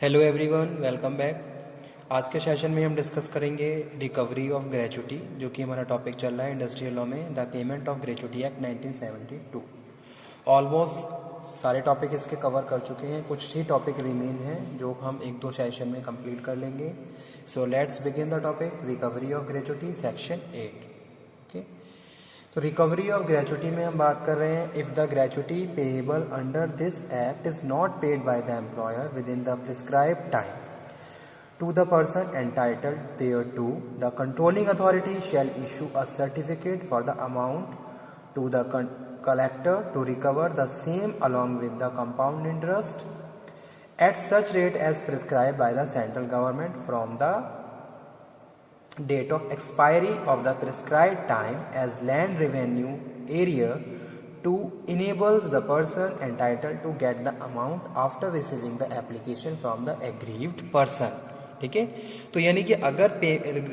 Hello everyone, welcome back. आज के session में हम डिस्कस करेंगे रिकवरी ऑफ ग्रेचुटी, जो कि हमारा टॉपिक चल रहा है इंडस्ट्रियल लॉ में the payment of gratuity act 1972। Almost सारे टॉपिक इसके कवर कर चुके हैं, कुछ ही टॉपिक रिमेन हैं जो हम एक दो सेशन में कंप्लीट कर लेंगे। So let's begin the topic recovery of gratuity section 8। Okay, तो रिकवरी ऑफ ग्रेचुटी में हम बात कर रहे हैं, if the gratuity payable under this act is not paid by the employer with in the prescribed time to the person entitled thereto, the controlling authority shall issue a certificate for the amount to the collector to recover the same along with the compound interest at such rate as prescribed by the central government from the date of expiry of the prescribed time as land revenue area to enables the person entitled to get the amount after receiving the application from the aggrieved person। ठीक है, तो यानी कि अगर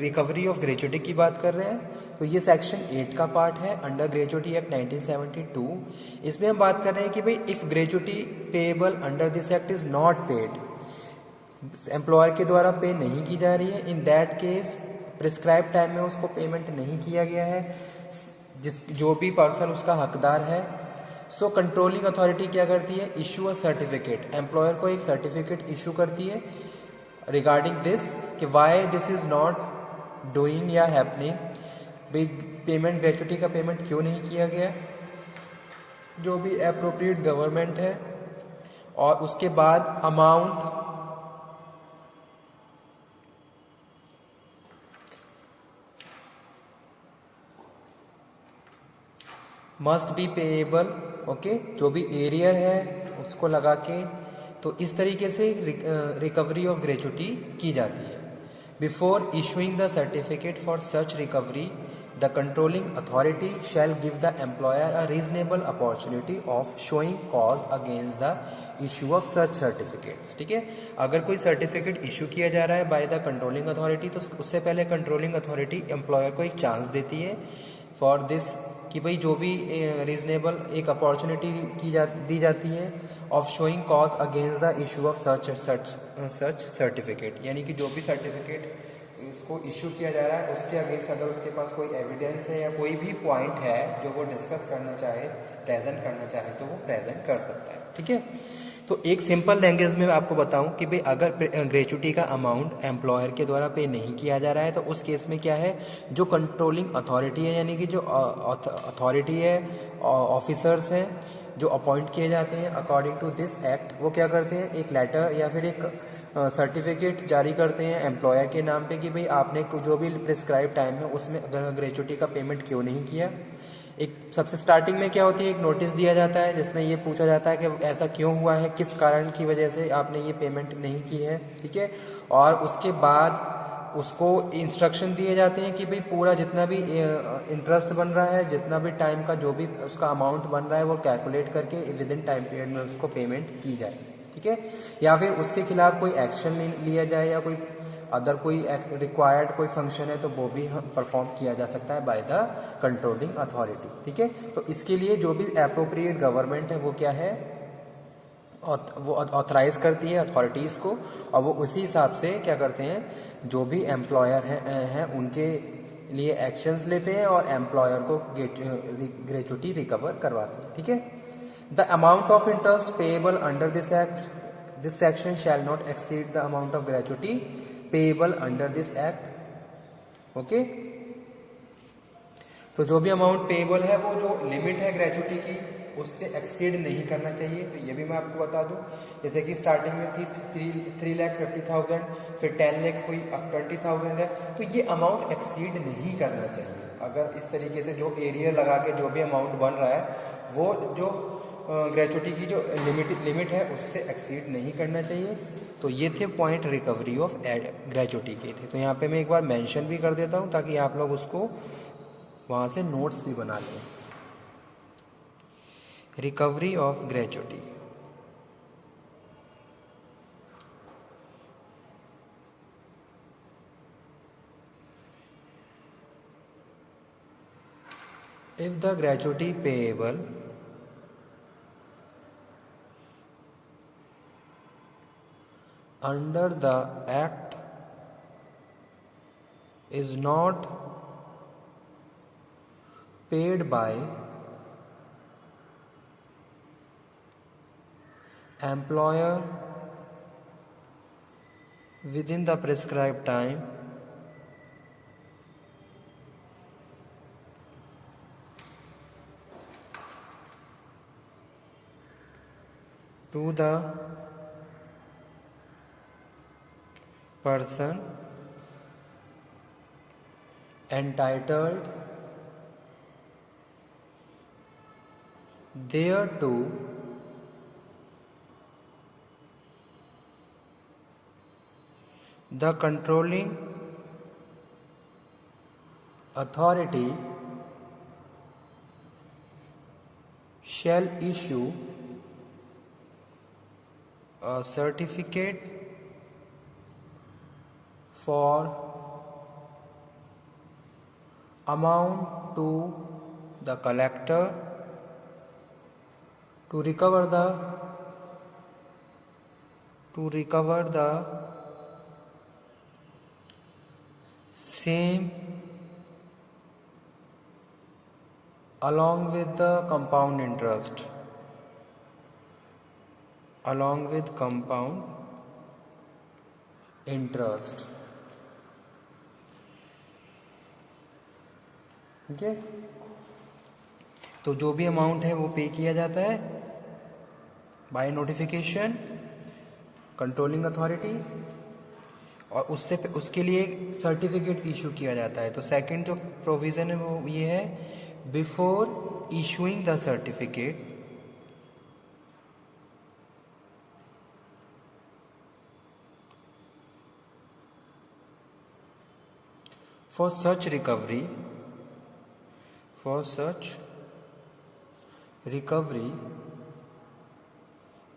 recovery of gratuity की बात कर रहे हैं तो ये सेक्शन 8 का पार्ट है अंडर ग्रेचुटी एक्ट 1972। इसमें हम बात कर रहे हैं कि भाई if gratuity payable under this act is not paid, employer के द्वारा पे नहीं की जा रही है, in that case prescribe time में उसको पेमेंट नहीं किया गया है, जो भी पर्सन उसका हकदार है, सो कंट्रोलिंग अथॉरिटी क्या करती है, इशू अ सर्टिफिकेट, एम्प्लॉयर को एक सर्टिफिकेट इशू करती है रिगार्डिंग दिस कि why this is not doing या हैपनिंग, पेमेंट ग्रेचुटी का पेमेंट क्यों नहीं किया गया, जो भी अप्रोप्रिएट गवर्नमेंट है, और उसके बाद amount must be payable. Okay, जो भी एरियर है उसको लगा के, तो इस तरीके से रिकवरी ऑफ ग्रेचुटी की जाती है। Before issuing the certificate for such recovery the controlling authority shell give the employer a reasonable opportunity of showing cause against the issue of such certificates. ठीक है, अगर कोई सर्टिफिकेट इशू किया जा रहा है बाय द कंट्रोलिंग अथॉरिटी, तो उससे पहले कंट्रोलिंग अथॉरिटी एम्प्लॉयर को एक चांस देती है फॉर दिस कि भाई जो भी रीजनेबल एक अपॉर्चुनिटी दी जाती है of showing cause against the issue of such certificate, यानी कि जो भी सर्टिफिकेट उसको इशू किया जा रहा है उसके अगेंस्ट अगर उसके पास कोई एविडेंस है या कोई भी पॉइंट है जो वो डिस्कस करना चाहे, प्रेजेंट करना चाहे, तो वो प्रेजेंट कर सकता है। ठीक है, तो एक सिंपल लैंग्वेज में आपको बताऊं कि भाई अगर ग्रेचुटी का अमाउंट एम्प्लॉयर के द्वारा पे नहीं किया जा रहा है तो उस केस में क्या है, जो कंट्रोलिंग अथॉरिटी है, यानी कि जो अथॉरिटी है, ऑफिसर्स हैं जो अपॉइंट किए जाते हैं अकॉर्डिंग टू दिस एक्ट, वो क्या करते हैं, एक लेटर या फिर एक सर्टिफिकेट जारी करते हैं एम्प्लॉयर के नाम पे कि भाई आपने जो भी प्रिस्क्राइब टाइम है उसमें ग्रेचुटी का पेमेंट क्यों नहीं किया। एक सबसे स्टार्टिंग में क्या होती है, एक नोटिस दिया जाता है जिसमें ये पूछा जाता है कि ऐसा क्यों हुआ है, किस कारण की वजह से आपने ये पेमेंट नहीं की है। ठीक है, और उसके बाद उसको इंस्ट्रक्शन दिए जाते हैं कि भाई पूरा जितना भी इंटरेस्ट बन रहा है, जितना भी टाइम का जो भी उसका अमाउंट बन रहा है वो कैलकुलेट करके विद इन टाइम पीरियड में उसको पेमेंट की जाए। ठीक है, या फिर उसके खिलाफ कोई एक्शन लिया जाए या कोई अदर कोई रिक्वायर्ड कोई फंक्शन है तो वो भी परफॉर्म किया जा सकता है बाय द कंट्रोलिंग अथॉरिटी। ठीक है, तो इसके लिए जो भी अप्रोप्रिएट गवर्नमेंट है वो क्या है, वो ऑथराइज करती है अथॉरिटीज़ को, और वो उसी हिसाब से क्या करते हैं, जो भी एम्प्लॉयर हैं उनके लिए एक्शंस लेते हैं और एम्प्लॉयर को ग्रेचुटी रिकवर करवाते हैं। ठीक है, the amount of interest payable under this act, this section shall not exceed the amount of gratuity payable under this act. Okay, तो जो भी अमाउंट पेएबल है वो जो लिमिट है ग्रेचुटी की उससे एक्सीड नहीं करना चाहिए। तो ये भी मैं आपको बता दूं, जैसे कि स्टार्टिंग में थी 3,50,000, फिर 10 लाख हुई, अब 20,000 है, तो ये अमाउंट एक्सीड नहीं करना चाहिए। अगर इस तरीके से जो एरिया लगा के जो भी अमाउंट बन रहा है वो जो ग्रेचुटी की जो लिमिट है उससे एक्सीड नहीं करना चाहिए। तो ये थे पॉइंट रिकवरी ऑफ ग्रेचुटी के थे। तो यहाँ पे मैं एक बार मेंशन भी कर देता हूँ ताकि आप लोग उसको वहाँ से नोट्स भी बना लें। Recovery of gratuity, if the gratuity payable under the act is not paid by employer within the prescribed time to the person entitled thereto the controlling authority shall issue a certificate for amount to the collector to recover the same along with the compound interest, ठीक है। तो जो भी amount है वो पे किया जाता है बाय नोटिफिकेशन कंट्रोलिंग अथॉरिटी, और उसके लिए सर्टिफिकेट इशू किया जाता है। तो सेकंड जो प्रोविज़न है वो ये है, before issuing the certificate for such recovery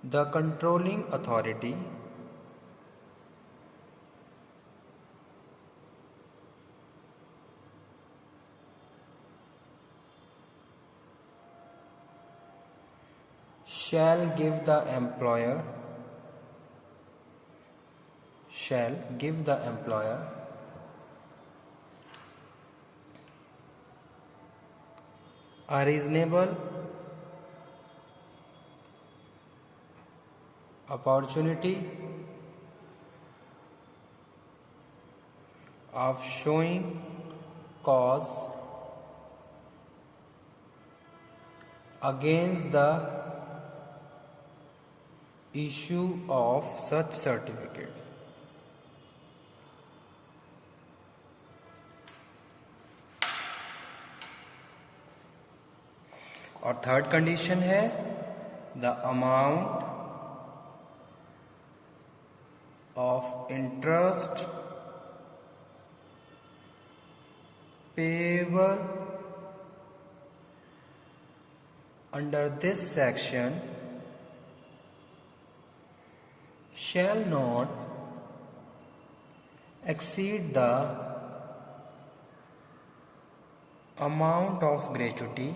the controlling authority shall give the employer a reasonable opportunity of showing cause against the issue of such certificate। और थर्ड कंडीशन है, the amount of interest payable under this section shall not exceed the amount of gratuity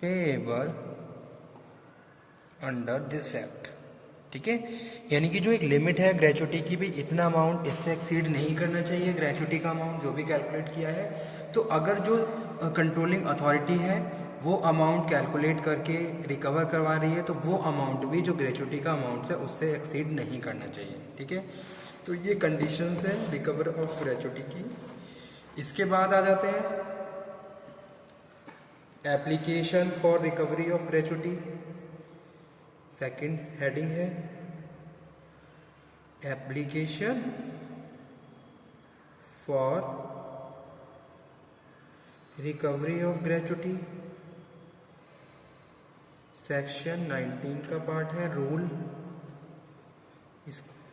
payable under this act। ठीक है, यानी कि जो एक limit है gratuity की भी, इतना अमाउंट इससे एक्सीड नहीं करना चाहिए ग्रेचुटी का अमाउंट जो भी कैलकुलेट किया है। तो अगर जो कंट्रोलिंग अथॉरिटी है वो अमाउंट कैलकुलेट करके रिकवर करवा रही है तो वो अमाउंट भी जो ग्रेचुटी का अमाउंट है उससे एक्सीड नहीं करना चाहिए। ठीक है, तो ये कंडीशंस हैं रिकवर ऑफ ग्रेचुटी की। इसके बाद आ जाते हैं application for recovery of gratuity. Second heading है application for recovery of gratuity. Section 19 का पार्ट है rule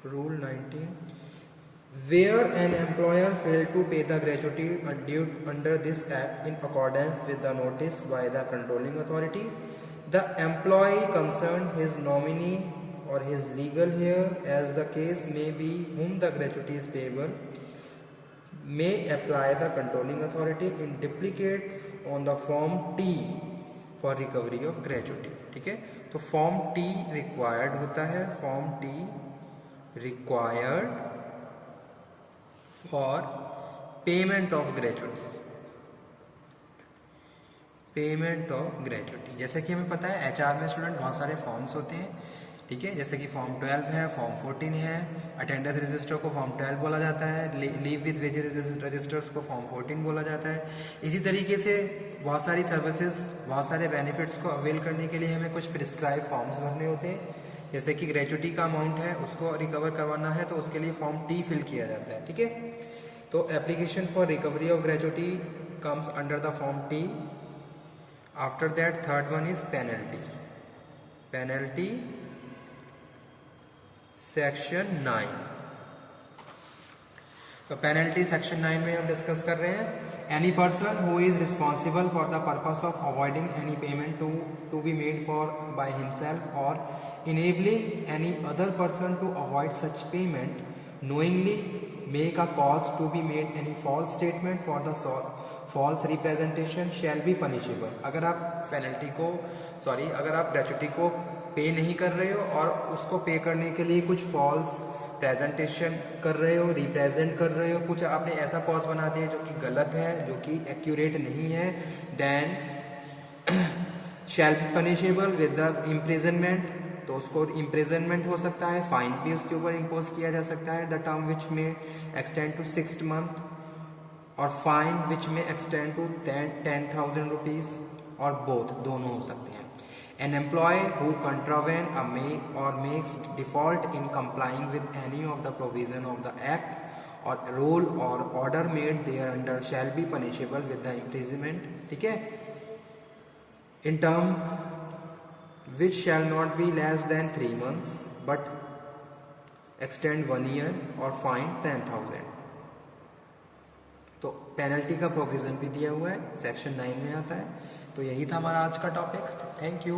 19, where an employer failed to pay the gratuity due under this act in accordance with the notice by the controlling authority, the employee concerned, his nominee or his legal heir as the case may be, whom the gratuity is payable, may apply the controlling authority in duplicate on the form T for recovery of gratuity, ठीक है। तो form T required होता है, form T required for payment of gratuity, payment of gratuity. जैसे कि हमें पता है एचआर में स्टूडेंट बहुत सारे फॉर्म्स होते हैं, ठीक है, जैसे कि फॉर्म 12 है, फॉर्म 14 है, अटेंडेंस रजिस्टर को फॉर्म 12 बोला जाता है, लीव विद वेजेस रजिस्टर्स को फॉर्म 14 बोला जाता है। इसी तरीके से बहुत सारी सर्विसेज, बहुत सारे बेनिफिट्स को अवेल करने के लिए हमें कुछ प्रिस्क्राइब फॉर्म्स भरने होते हैं। जैसे कि ग्रेजुटी का अमाउंट है उसको रिकवर करवाना है तो उसके लिए फॉर्म टी फिल किया जाता है, ठीक है। तो application for recovery of gratuity comes under the form T. After that third one is penalty, penalty section 9। तो पेनल्टी सेक्शन 9 में हम डिस्कस कर रहे हैं, any person who is responsible for the purpose of avoiding any payment to be made for by himself और enabling any other person to avoid such payment knowingly make a cause to be made any false statement for the false representation shall be punishable। अगर आप penalty को अगर आप gratuity को पे नहीं कर रहे हो और उसको पे करने के लिए कुछ फॉल्स प्रेजेंटेशन कर रहे हो, रिप्रेजेंट कर रहे हो, कुछ आपने ऐसा कॉज बना दिया जो कि गलत है, जो कि एक्यूरेट नहीं है, then shall be punishable with the imprisonment. तो उसको इम्प्रिजनमेंट हो सकता है, फाइन भी उसके ऊपर इम्पोज किया जा सकता है, द टर्म विच में एक्सटेंड टू 6 मंथ, और फाइन विच में एक्सटेंड टू 10,000 रुपीज, और बोथ दोनों हो सकते हैं। An employee who contravene or makes default in complying with any of the provision of the act or rule or order made thereunder shall be punishable with the imprisonment, ठीक है, in term which shall not be less than 3 months but extend 1 year or fine 10,000। तो penalty का provision भी दिया हुआ है, section 9 में आता है। तो यही था हमारा आज का टॉपिक। Thank you.